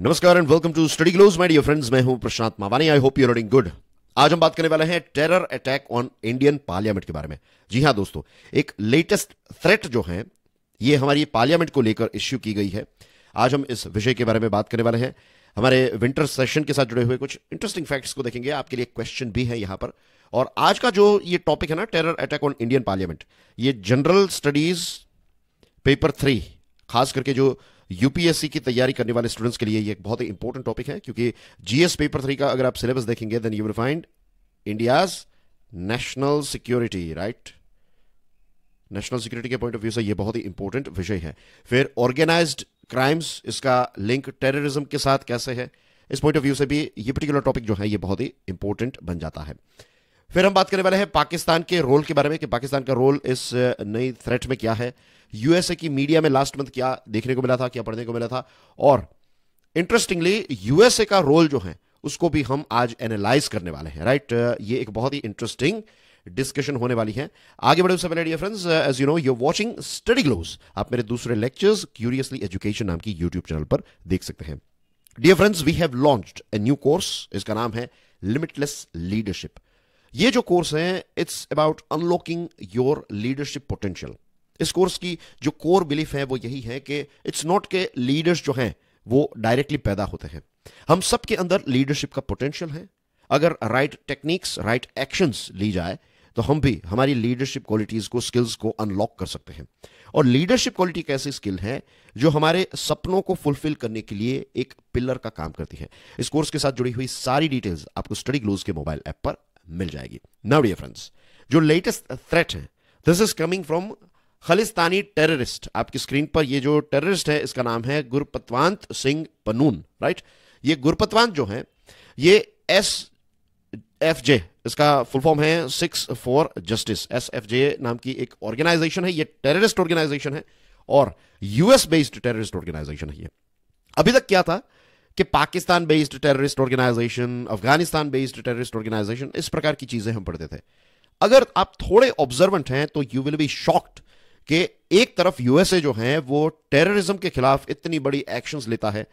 नमस्कार and welcome to study glows my dear friends. मैं हूं Prashant Mavani. I hope you are doing good. आज हम बात करने वाले हैं terror attack on Indian parliament के बारे में। जी हां दोस्तों, एक लेटेस्ट थ्रेट जो है ये हमारी पार्लियामेंट को लेकर इश्यू की गई है। आज हम इस विषय के बारे में बात करने वाले हैं। हमारे विंटर सेशन के साथ जुड़े हुए कुछ इंटरेस्टिंग फैक्ट्स को देखेंगे। आपके लिए क्वेश्चन भी है यहां पर। और आज का जो ये टॉपिक है ना, terror attack on Indian parliament, ये जनरल स्टडीज पेपर 3, खास करके जो यूपीएससी की तैयारी करने वाले स्टूडेंट्स के लिए ये एक बहुत ही इंपॉर्टेंट टॉपिक है, क्योंकि जीएस पेपर 3 का अगर आप सिलेबस देखेंगे then you will find India's national security, right. National security के पॉइंट ऑफ व्यू से ये बहुत ही इंपॉर्टेंट विषय है। फिर ऑर्गेनाइज्ड क्राइम्स, इसका लिंक टेररिज्म के साथ कैसे है, इस पॉइंट ऑफ व्यू से भी ये पर्टिकुलर टॉपिक जो है ये बहुत ही इंपॉर्टेंट बन जाता है। फिर हम बात करने वाले हैं पाकिस्तान के रोल के बारे में कि पाकिस्तान का रोल इस नई थ्रेट में क्या है। यूएसए की मीडिया में लास्ट मंथ क्या देखने को मिला था, क्या पढ़ने को मिला था, और इंटरेस्टिंगली यूएसए का रोल जो है उसको भी हम आज एनालाइज करने वाले हैं, राइट। ये एक बहुत ही इंटरेस्टिंग डिस्कशन होने वाली है। आगे बढ़े उससे पहले dear friends, as you know you are watching Study Glows. आप मेरे दूसरे लेक्चर्स क्यूरियसली एजुकेशन नाम की यूट्यूब चैनल पर देख सकते हैं। Dear friends, we have launched a new course. इसका नाम है लिमिटलेस लीडरशिप। ये जो कोर्स है it's about unlocking your leadership potential. इस कोर्स की जो कोर बिलीफ है वो यही है कि इट्स नॉट के लीडर्स जो हैं वो डायरेक्टली पैदा होते हैं। हम सबके अंदर लीडरशिप का पोटेंशियल है। अगर राइट टेक्निक्स, राइट एक्शंस ली जाए तो हम भी हमारी लीडरशिप क्वालिटीज को, स्किल्स को अनलॉक कर सकते हैं। और लीडरशिप क्वालिटी एक ऐसी स्किल है जो हमारे सपनों को फुलफिल करने के लिए एक पिलर का काम करती है। इस कोर्स के साथ जुड़ी हुई सारी डिटेल्स आपको स्टडी ग्लोज के मोबाइल ऐप पर मिल जाएगी। नाउ डियर फ्रेंड्स, जो लेटेस्ट थ्रेट है this is coming from Khalistani terrorist. आपकी स्क्रीन पर ये जो टेररिस्ट है इसका नाम है गुरपतवंत सिंह पनून, राइट। ये गुरपतवंत जो है ये SFJ, इसका फुल फॉर्म है 6 फॉर जस्टिस। SFJ नाम की एक ऑर्गेनाइजेशन है। ये टेररिस्ट ऑर्गेनाइजेशन है और यूएस बेस्ड टेररिस्ट ऑर्गेनाइजेशन है। ये अभी तक क्या था कि Pakistan based terrorist organisation, Afghanistan based terrorist organisation, इस प्रकार की चीजें हम पढ़ते थे। अगर आप थोड़े ऑब्जर्वेंट हैं तो यू विल बी शॉक्ड कि एक तरफ यूएसए जो है वो टेररिज्म के खिलाफ इतनी बड़ी एक्शंस लेता है,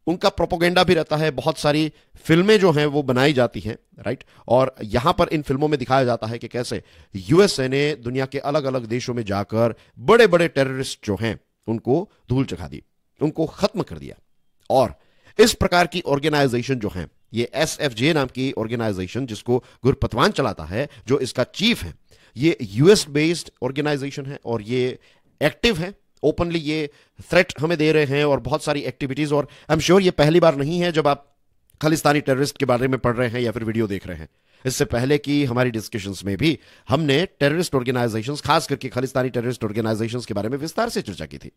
उनका प्रोपोगेंडा भी रहता है, बहुत सारी फिल्में जो हैं वो बनाई जाती हैं, राइट। और यहां पर इन फिल्मों में दिखाया जाता है कि कैसे यूएसए ने दुनिया के अलग अलग देशों में जाकर बड़े बड़े टेररिस्ट जो हैं उनको धूल चखा दी, उनको खत्म कर दिया। और इस प्रकार की ऑर्गेनाइजेशन जो है, ये SFJ नाम की ऑर्गेनाइजेशन जिसको गुरपतवंत चलाता है, जो इसका चीफ है, ये यूएस बेस्ड ऑर्गेनाइजेशन है और ये एक्टिव है। ओपनली ये थ्रेट हमें दे रहे हैं और बहुत सारी एक्टिविटीज। और आई एम श्योर ये पहली बार नहीं है जब आप खालिस्तानी टेररिस्ट के बारे में पढ़ रहे हैं या फिर वीडियो देख रहे हैं। इससे पहले की हमारी डिस्कशंस में भी हमने टेररिस्ट ऑर्गेनाइजेशंस, खास करके खालिस्तानी टेररिस्ट ऑर्गेनाइजेशंस के बारे में विस्तार से चर्चा की थी।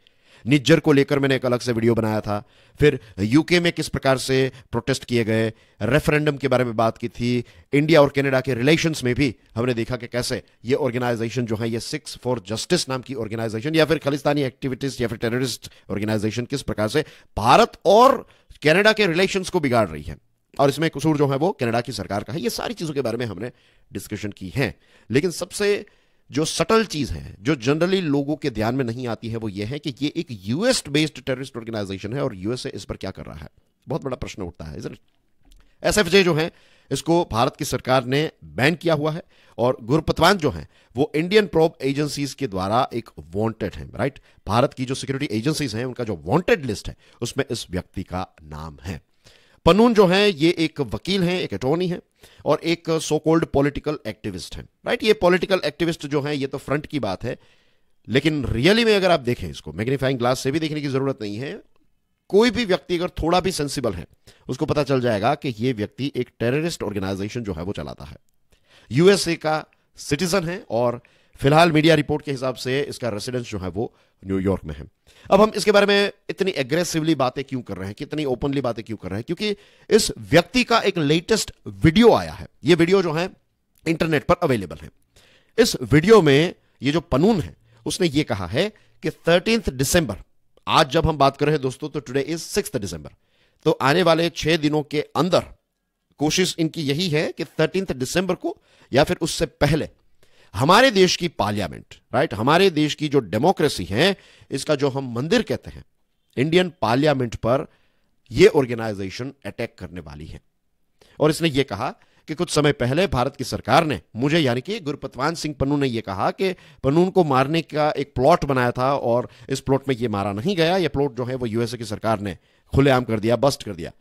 निज्जर को लेकर मैंने एक अलग से वीडियो बनाया था। फिर यूके में किस प्रकार से प्रोटेस्ट किए गए, रेफरेंडम के बारे में बात की थी। इंडिया और कनाडा के रिलेशंस में भी हमने देखा कि कैसे ये ऑर्गेनाइजेशन जो है, ये 6 फॉर जस्टिस नाम की ऑर्गेनाइजेशन या फिर खालिस्तानी एक्टिविटीज या फिर टेररिस्ट ऑर्गेनाइजेशन किस प्रकार से भारत और कनाडा के रिलेशंस को बिगाड़ रही है। और इसमें कसूर जो है वो कनाडा की सरकार का है। ये सारी चीजों के बारे में हमने डिस्कशन की है। लेकिन सबसे जो सटल चीज है, जो जनरली लोगों के ध्यान में नहीं आती है, वो ये है कि ये एक यूएस बेस्ड टेररिस्ट ऑर्गेनाइजेशन है और यूएसए इस पर क्या कर रहा है। बहुत बड़ा प्रश्न उठता है। SFJ जो है इसको भारत की सरकार ने बैन किया हुआ है और गुरपतवंत जो है वो इंडियन प्रोब एजेंसीज के द्वारा एक वांटेड है, राइट। भारत की जो सिक्योरिटी एजेंसीज हैं उनका जो वांटेड लिस्ट है उसमें इस व्यक्ति का नाम है। पनून जो है ये एक वकील हैं, एक अटॉर्नी है और एक सो कॉल्ड पॉलिटिकल एक्टिविस्ट है, राइट। ये पॉलिटिकल एक्टिविस्ट जो है ये तो फ्रंट की बात है, लेकिन रियली में अगर आप देखें इसको मैग्नीफाइंग ग्लास से भी देखने की जरूरत नहीं है। कोई भी व्यक्ति अगर थोड़ा भी सेंसिबल है उसको पता चल जाएगा कि ये व्यक्ति एक टेररिस्ट ऑर्गेनाइजेशन जो है वो चलाता है। यूएसए का सिटीजन है और फिलहाल मीडिया रिपोर्ट के हिसाब से इसका रेसिडेंस जो है वो न्यूयॉर्क में है। अब हम इसके बारे में इतनी एग्रेसिवली बातें क्यों कर रहे हैं, कितनी ओपनली बातें क्यों कर रहे हैं, क्योंकि इस व्यक्ति का एक लेटेस्ट वीडियो आया है। ये वीडियो जो है इंटरनेट पर अवेलेबल है। इस वीडियो में ये जो पनून है उसने ये कहा है कि 13 दिसंबर, आज जब हम बात कर रहे हैं दोस्तों तो टुडे इज 6 दिसंबर, तो आने वाले 6 दिनों के अंदर कोशिश इनकी यही है कि 13 दिसंबर को या फिर उससे पहले हमारे देश की पार्लियामेंट, राइट, हमारे देश की जो डेमोक्रेसी है, इसका जो हम मंदिर कहते हैं, इंडियन पार्लियामेंट पर ये ऑर्गेनाइजेशन अटैक करने वाली है। और इसने ये कहा कि कुछ समय पहले भारत की सरकार ने मुझे, यानी कि गुरपतवंत सिंह पन्नू ने यह कहा कि पन्नून को मारने का एक प्लॉट बनाया था और इस प्लॉट में यह मारा नहीं गया, यह प्लॉट जो है वो यूएसए की सरकार ने खुलेआम कर दिया, बस्ट कर दिया।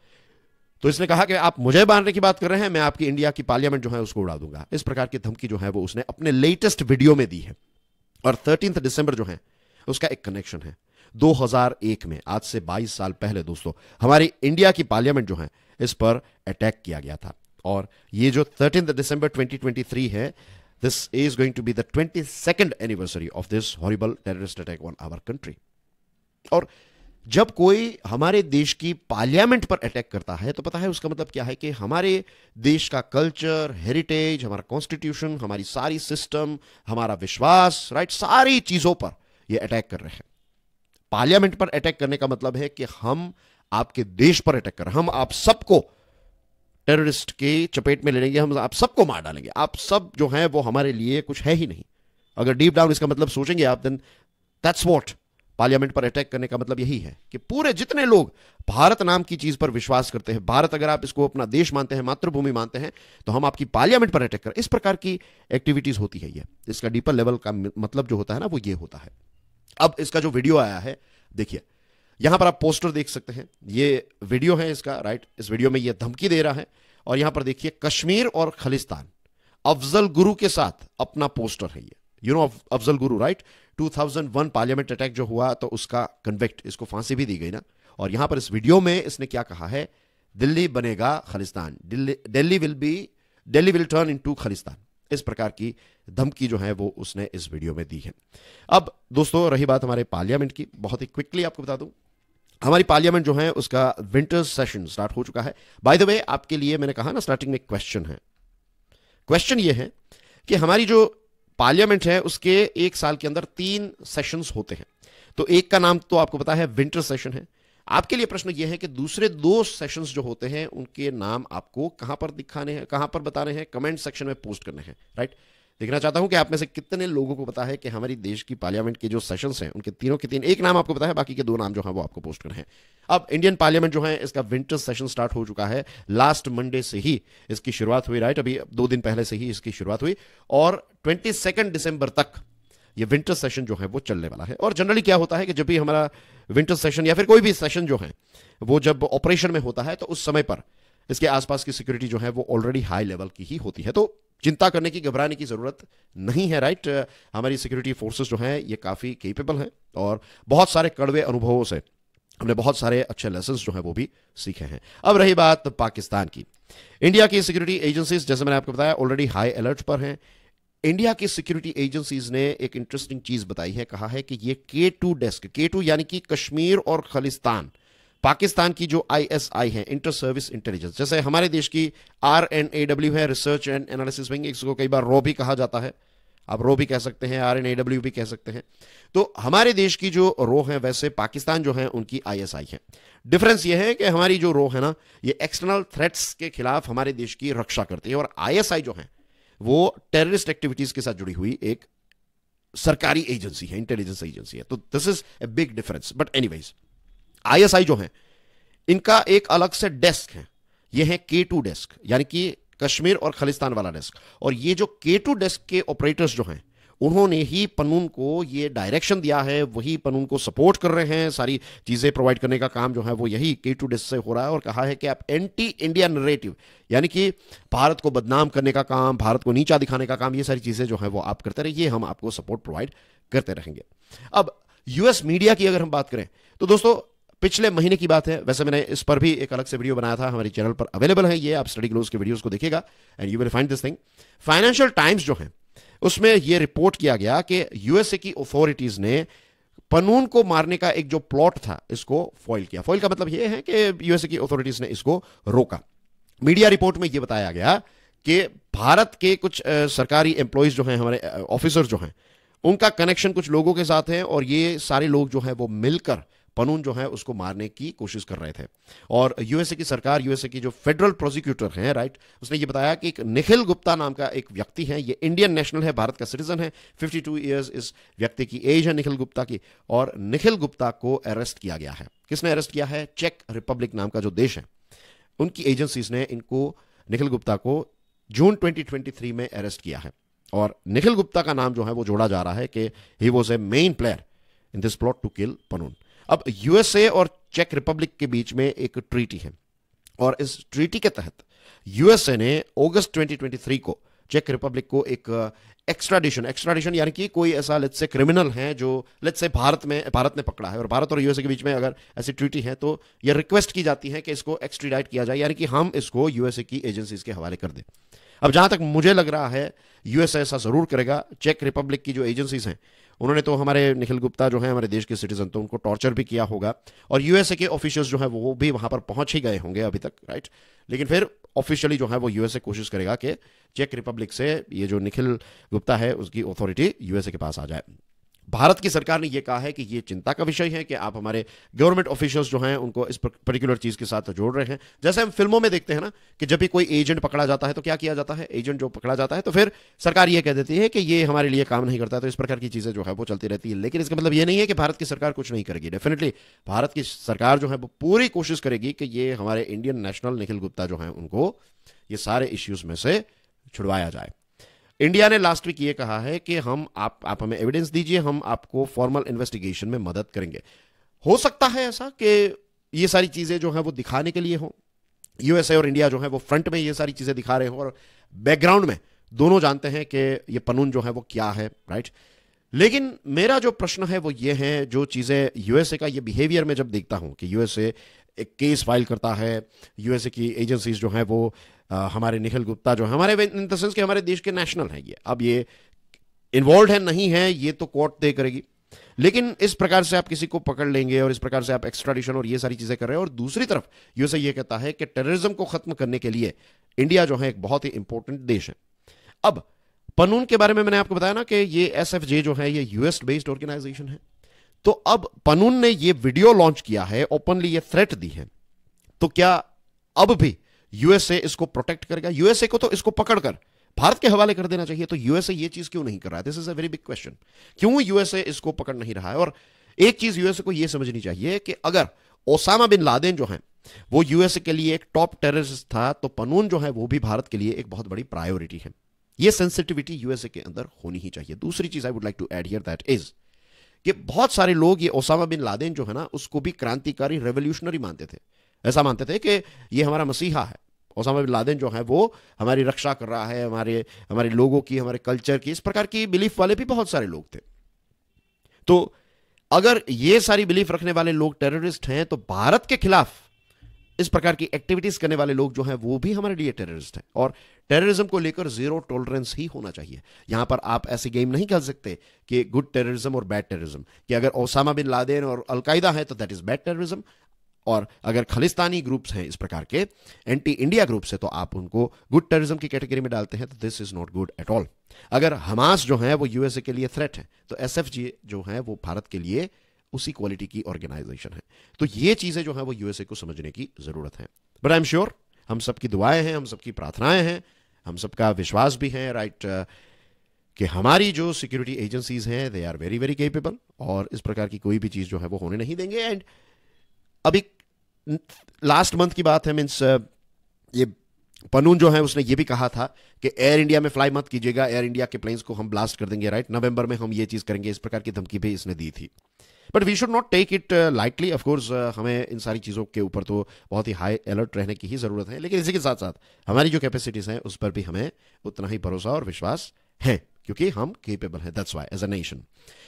तो इसने कहा कि आप मुझे मारने की बात कर रहे हैं, मैं आपकी इंडिया की पार्लियामेंट जो है उसको उड़ा दूंगा। इस प्रकार की धमकी जो है वो उसने अपने लेटेस्ट वीडियो में दी है। और 13 दिसंबर जो है उसका एक कनेक्शन है 2001 में, आज से 22 साल पहले दोस्तों, हमारी इंडिया की पार्लियामेंट जो है इस पर अटैक किया गया था। और ये जो 13 दिसंबर 2023 है, this is going to be the 22nd anniversary of this horrible terrorist attack on our country. और जब कोई हमारे देश की पार्लियामेंट पर अटैक करता है तो पता है उसका मतलब क्या है, कि हमारे देश का कल्चर, हेरिटेज, हमारा कॉन्स्टिट्यूशन, हमारी सारी सिस्टम, हमारा विश्वास, राइट, सारी चीजों पर यह अटैक कर रहे हैं। पार्लियामेंट पर अटैक करने का मतलब है कि हम आपके देश पर अटैक कर रहे हैं, हम आप सबको टेररिस्ट के चपेट में ले लेंगे, हम आप सबको मार डालेंगे। आप सब जो हैं वो हमारे लिए कुछ है ही नहीं। अगर डीप डाउन इसका मतलब सोचेंगे आप, देन दैट्स व्हाट पार्लियामेंट पर अटैक करने का मतलब यही है कि पूरे जितने लोग भारत नाम की चीज पर विश्वास करते हैं, भारत अगर आप इसको अपना देश मानते हैं, मातृभूमि मानते हैं, तो हम आपकी पार्लियामेंट पर अटैक करें। इस प्रकार की एक्टिविटीज होती है। ये इसका डीपर लेवल का मतलब जो होता है ना, वो ये होता है। अब इसका जो वीडियो आया है, देखिए यहां पर आप पोस्टर देख सकते हैं, ये वीडियो है इसका, राइट। इस वीडियो में ये धमकी दे रहा है। और यहां पर देखिए कश्मीर और खालिस्तान, अफजल गुरु के साथ अपना पोस्टर है ये। You know Afzal Guru, right. 2001 parliament attack जो हुआ तो उसका कन्विक्ट, इसको फांसी भी दी गई ना। और यहां पर इस वीडियो में इसने क्या कहा है, दिल्ली बनेगा Khalistan, Delhi will turn into Khalistan. इस प्रकार की धमकी जो है वो उसने इस वीडियो में दी है। अब दोस्तों रही बात हमारे पार्लियामेंट की, बहुत ही क्विकली आपको बता दूं, हमारी पार्लियामेंट जो है उसका विंटर सेशन स्टार्ट हो चुका है। बाय द वे, आपके लिए मैंने कहा ना स्टार्टिंग में एक क्वेश्चन है। क्वेश्चन ये है कि हमारी जो पार्लियामेंट है उसके एक साल के अंदर 3 सेशंस होते हैं। तो एक का नाम तो आपको पता है विंटर सेशन है। आपके लिए प्रश्न यह है कि दूसरे 2 सेशंस जो होते हैं उनके नाम आपको कहां पर दिखाने हैं, कहां पर बताने हैं, कमेंट सेक्शन में पोस्ट करने हैं, राइट। देखना चाहता हूं कि आप में से कितने लोगों को पता है कि हमारी देश की पार्लियामेंट के जो सेशंस हैं उनके तीनों के 3 एक नाम आपको पता है, बाकी के 2 नाम जो है वो आपको पोस्ट करने हैं। अब इंडियन पार्लियामेंट जो है इसका विंटर सेशन स्टार्ट हो चुका है। लास्ट मंडे से ही इसकी शुरुआत हुई, राइट। अभी 2 दिन पहले से ही इसकी शुरुआत हुई और 22 दिसंबर तक ये विंटर सेशन जो है वो चलने वाला है। और जनरली क्या होता है कि जब भी हमारा विंटर सेशन या फिर कोई भी सेशन जो है वो जब ऑपरेशन में होता है तो उस समय पर इसके आसपास की सिक्योरिटी जो है वो ऑलरेडी हाई लेवल की ही होती है। तो चिंता करने की, घबराने की जरूरत नहीं है, राइट। हमारी सिक्योरिटी फोर्सेस जो हैं ये काफी केपेबल हैं और बहुत सारे कड़वे अनुभवों से हमने बहुत सारे अच्छे लेसन्स जो हैं वो भी सीखे हैं। अब रही बात पाकिस्तान की, इंडिया की सिक्योरिटी एजेंसीज जैसे मैंने आपको बताया ऑलरेडी हाई अलर्ट पर हैं। इंडिया की सिक्योरिटी एजेंसीज ने एक इंटरेस्टिंग चीज बताई है, कहा है कि ये K2 डेस्क, K2 यानी कि कश्मीर और खालिस्तान, पाकिस्तान की जो ISI है, इंटर सर्विस इंटेलिजेंस, जैसे हमारे देश की RNAW है, रिसर्च एंड एनालिसिस विंग, इसको कई बार रॉ भी कहा जाता है, आप रॉ भी कह सकते हैं, RNAW भी कह सकते हैं। तो हमारे देश की जो रॉ है वैसे पाकिस्तान जो है उनकी ISI है। डिफरेंस यह है कि हमारी जो रॉ है ना, ये एक्सटर्नल थ्रेट्स के खिलाफ हमारे देश की रक्षा करती है और ISI जो है वो टेररिस्ट एक्टिविटीज के साथ जुड़ी हुई एक सरकारी एजेंसी है, इंटेलिजेंस एजेंसी है। तो this is a big difference. But anyways, ISI जो है इनका एक अलग से डेस्क है, ये है K2 डेस्क, यानी कि कश्मीर और खालिस्तान वाला डेस्क। और ये जो K2 डेस्क के ऑपरेटर्स जो हैं उन्होंने ही पन्नून को ये डायरेक्शन दिया है, वही पन्नून को सपोर्ट कर रहे हैं, सारी चीजें प्रोवाइड करने का काम जो है वो यही K2 डेस्क से हो रहा है। और कहा है कि आप एंटी इंडिया नरेटिव, यानी कि भारत को बदनाम करने का काम, भारत को नीचा दिखाने का काम, ये सारी चीजें जो है वो आप करते रहिए, हम आपको सपोर्ट प्रोवाइड करते रहेंगे। अब यूएस मीडिया की अगर हम बात करें तो दोस्तों पिछले महीने की बात है, वैसे मैंने इस पर भी एक अलग से वीडियो बनाया था, हमारे चैनल पर अवेलेबल है, ये आप स्टडी ग्लोज के वीडियोस को देखिएगा and you will find this thing. Financial times जो है उसमें यह रिपोर्ट किया गया कि यूएसए की अथॉरिटीज ने पन्नून को मारने का एक जो प्लॉट था इसको फॉइल किया। फॉइल का मतलब यह है कि यूएसए की अथॉरिटीज ने इसको रोका। मीडिया रिपोर्ट में यह बताया गया कि भारत के कुछ सरकारी एम्प्लॉयज जो हैं, हमारे ऑफिसर जो हैं, उनका कनेक्शन कुछ लोगों के साथ है और ये सारे लोग जो हैं वो मिलकर पन्नून जो है उसको मारने की कोशिश कर रहे थे। और यूएसए की सरकार, यूएसए की जो फेडरल प्रोसिक्यूटर हैं, राइट, उसने ये बताया कि एक निखिल गुप्ता नाम का एक व्यक्ति है, ये इंडियन नेशनल है, भारत का सिटीजन है, 52 ईयर्स इस व्यक्ति की एज है निखिल गुप्ता की, और निखिल गुप्ता को अरेस्ट किया गया है। किसने अरेस्ट किया है? चेक रिपब्लिक नाम का जो देश है, उनकी एजेंसीज ने इनको, निखिल गुप्ता को जून 2023 में अरेस्ट किया है। और निखिल गुप्ता का नाम जो है वो जोड़ा जा रहा है कि he was a main player in this plot to kill Pannun. अब यूएसए और चेक रिपब्लिक के बीच में एक ट्रीटी है और इस ट्रीटी के तहत यूएसए ने अगस्त 2023 को चेक रिपब्लिक को एक एक्स्ट्राडिशन यानी कि कोई ऐसा लेट्स से क्रिमिनल है जो लेट्स से भारत ने पकड़ा है और भारत और यूएसए के बीच में अगर ऐसी ट्रीटी है तो यह रिक्वेस्ट की जाती है कि इसको एक्सट्रीडाइट किया जाए, यानी कि हम इसको यूएसए की एजेंसीज के हवाले कर दें। अब जहां तक मुझे लग रहा है यूएसए ऐसा जरूर करेगा। चेक रिपब्लिक की जो एजेंसीज हैं उन्होंने तो हमारे निखिल गुप्ता जो है हमारे देश के सिटीजन, तो उनको टॉर्चर भी किया होगा और यूएसए के ऑफिशियल्स जो है वो भी वहां पर पहुंच ही गए होंगे अभी तक, राइट। लेकिन फिर ऑफिशियली जो है वो यूएसए कोशिश करेगा कि चेक रिपब्लिक से ये जो निखिल गुप्ता है उसकी अथॉरिटी यूएसए के पास आ जाए। भारत की सरकार ने यह कहा है कि यह चिंता का विषय है कि आप हमारे गवर्नमेंट ऑफिशियल्स जो हैं उनको इस पर्टिकुलर चीज के साथ जोड़ रहे हैं। जैसे हम फिल्मों में देखते हैं ना कि जब भी कोई एजेंट पकड़ा जाता है तो क्या किया जाता है, एजेंट जो पकड़ा जाता है तो फिर सरकार यह कह देती है कि ये हमारे लिए काम नहीं करता, तो इस प्रकार की चीजें जो है वो चलती रहती है। लेकिन इसका मतलब यह नहीं है कि भारत की सरकार कुछ नहीं करेगी। डेफिनेटली भारत की सरकार जो है वो पूरी कोशिश करेगी कि ये हमारे इंडियन नेशनल निखिल गुप्ता जो है उनको ये सारे इश्यूज में से छुड़वाया जाए। इंडिया ने लास्ट वीक ये कहा है कि आप हमें एविडेंस दीजिए, हम आपको फॉर्मल इन्वेस्टिगेशन में मदद करेंगे। हो सकता है ऐसा कि ये सारी चीजें जो है वो दिखाने के लिए हो, यूएसए और इंडिया जो है वो फ्रंट में ये सारी चीजें दिखा रहे हो और बैकग्राउंड में दोनों जानते हैं कि ये पनून जो है वो क्या है, राइट। लेकिन मेरा जो प्रश्न है वो ये है, जो चीजें यूएसए का ये बिहेवियर में जब देखता हूं कि यूएसए एक केस फाइल करता है, यूएसए की एजेंसीज जो है वो हमारे निखिल गुप्ता जो है हमारे इन द सेंस कि हमारे देश के नेशनल हैं, ये अब ये इन्वॉल्व है नहीं है ये तो कोर्ट तय करेगी। लेकिन इस प्रकार से आप किसी को पकड़ लेंगे और इस प्रकार से आप एक्स्ट्राडिशन और ये सारी चीजें कर रहे हैं। और दूसरी तरफ यूएसए ये कहता है कि टेररिज्म को खत्म करने के लिए इंडिया जो है एक बहुत ही इंपॉर्टेंट देश है। अब पनून के बारे में मैंने आपको बताया ना कि ये एसएफजे जो है ये यूएस बेस्ड ऑर्गेनाइजेशन है। तो अब पनून ने ये वीडियो लॉन्च किया है, ओपनली ये थ्रेट दी है, तो क्या अब भी यूएसए इसको प्रोटेक्ट करेगा? यूएसए को तो इसको पकड़कर भारत के हवाले कर देना चाहिए, तो यूएसए ये चीज क्यों नहीं कर रहा है? This is a very big question. क्यों यूएसए इसको पकड़ नहीं रहा है? और एक चीज यूएसए को यह समझनी चाहिए कि अगर ओसामा बिन लादेन जो है वो यूएसए के लिए एक टॉप टेररिस्ट था, तो पनून जो है वो भी भारत के लिए एक बहुत बड़ी प्रायोरिटी है। यह सेंसिटिविटी यूएसए के अंदर होनी ही चाहिए। दूसरी चीज I would like to add here that is कि बहुत सारे लोग ये ओसामा बिन लादेन जो है ना उसको भी क्रांतिकारी रेवोल्यूशनरी मानते थे। ऐसा मानते थे कि ये हमारा मसीहा है, ओसामा बिन लादेन जो है वो हमारी रक्षा कर रहा है, हमारे लोगों की, हमारे कल्चर की, इस प्रकार की बिलीफ वाले भी बहुत सारे लोग थे। तो अगर ये सारी बिलीफ रखने वाले लोग टेररिस्ट हैं तो भारत के खिलाफ इस प्रकार की एक्टिविटीज करने वाले लोग जो हैं वो भी हमारे लिए टेररिस्ट हैं। और टेररिज्म को लेकर जीरो टॉलरेंस ही होना चाहिए। यहां पर आप ऐसी गेम नहीं खेल सकते कि गुड टेररिज्म और बैड टेररिज्म, कि अगर ओसामा बिन लादेन और अलकायदा है तो दैट इज बैड टेररिज्म, और अगर खालिस्तानी ग्रुप्स हैं इस प्रकार के एंटी इंडिया ग्रुप्स है तो आप उनको गुड टेररिज्म की कैटेगरी में डालते हैं, तो this is not good at all. अगर हमास जो है वो यूएसए के लिए थ्रेट है तो एसएफजी जो है वो भारत के लिए उसी क्वालिटी की ऑर्गेनाइजेशन है। तो ये चीजें जो है वो यूएसए को समझने की जरूरत है। बट आई एम श्योर हम सबकी दुआएं हैं, हम सबकी प्रार्थनाएं हैं, हम सबका विश्वास भी है, राइट, कि हमारी जो सिक्योरिटी एजेंसीज हैं they are very very capable और इस प्रकार की कोई भी चीज जो है वो होने नहीं देंगे। एंड अभी लास्ट मंथ की बात है, मीन्स ये पनून जो है उसने ये भी कहा था कि एयर इंडिया में फ्लाई मत कीजिएगा, एयर इंडिया के प्लेन्स को हम ब्लास्ट कर देंगे, राइट, नवंबर में हम ये चीज करेंगे, इस प्रकार की धमकी भी इसने दी थी। But we should not take it lightly. Of course हमें इन सारी चीज़ों के ऊपर तो बहुत ही हाई अलर्ट रहने की ही ज़रूरत है, लेकिन इसी के साथ साथ हमारी जो कैपेसिटीज़ हैं उस पर भी हमें उतना ही भरोसा और विश्वास है, क्योंकि हम केपेबल हैं, that's why as a nation.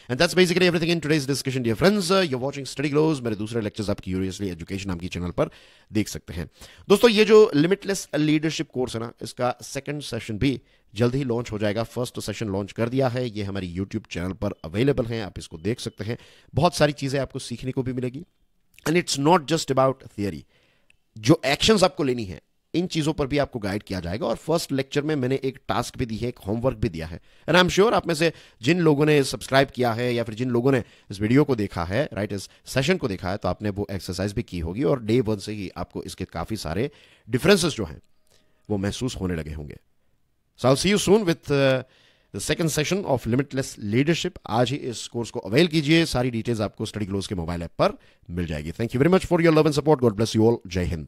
And that's basically everything in today's discussion dear friends. You are watching Study Glows. मेरे दूसरे लेक्चर्स आप क्यूरियसली एजुकेशन नाम की चैनल पर देख सकते हैं। दोस्तों ये जो लिमिटलेस लीडरशिप कोर्स है ना, इसका सेकंड सेशन भी जल्द ही लॉन्च हो जाएगा। फर्स्ट सेशन लॉन्च कर दिया है, ये हमारी यूट्यूब चैनल पर अवेलेबल है, आप इसको देख सकते हैं। बहुत सारी चीज़ें आपको सीखने को भी मिलेगी। And it's not just about theory, जो एक्शंस आपको लेनी है इन चीज़ों पर भी आपको गाइड किया जाएगा। और फर्स्ट लेक्चर में मैंने एक टास्क भी दी है, एक होमवर्क भी दिया है। एंड आई एम श्योर आप में से जिन लोगों ने सब्सक्राइब किया है या फिर जिन लोगों ने इस वीडियो को देखा है, राइट, इस सेशन को देखा है, तो आपने वो एक्सरसाइज भी की होगी और डे 1 से ही आपको इसके काफ़ी सारे डिफरेंसेस जो हैं वो महसूस होने लगे होंगे। So I'll see you soon with the second session of limitless leadership. आज ही इस कोर्स को अवेल कीजिए। सारी डिटेल्स आपको स्टडी ग्लोज के मोबाइल ऐप पर मिल जाएगी। Thank you very much for your love and support. God bless you all. जय हिंद।